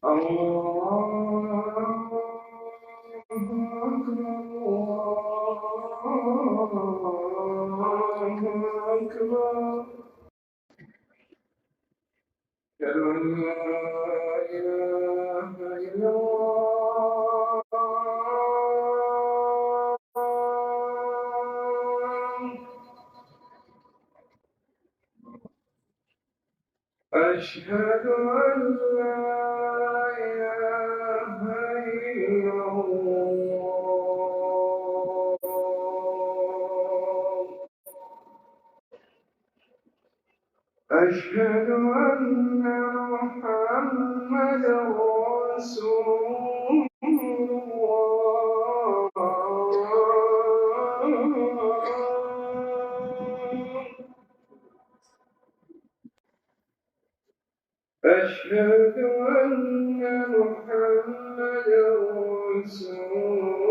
الله أكبر. أشهد أن لا إله إلا الله. أشهد أن لا إله إلا الله. أشهد أن محمدا رسول الله. أشهد أن محمدا رسول الله.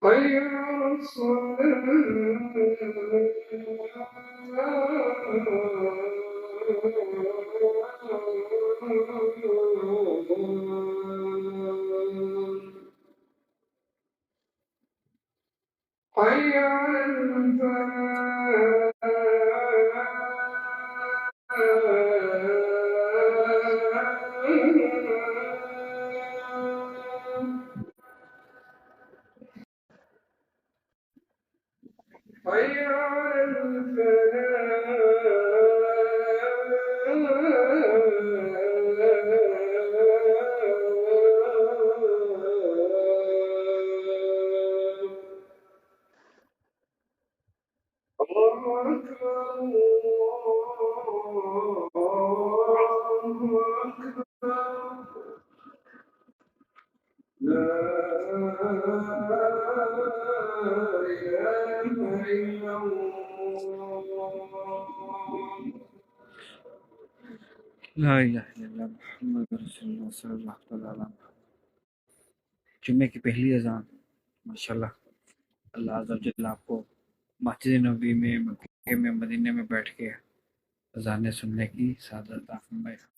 حي على الصلاة. حي على الصلاة. حي على الفلاح. حي على الفلاح. الله أكبر. الله أكبر. لا إله إلا الله. لا इलाहा इल्लल्लाह मुहम्मद रसूलुल्लाह सल्लल्लाहु अलैहि वसल्लम। जुम्मे की पहली अजान माशाल्लाह। अल्लाह अज़्ज़ा व जल्ल आपको मस्जिद नबी में, मक्के में, मदीने में बैठ के अजानें सुनने की सादत अता फरमाए।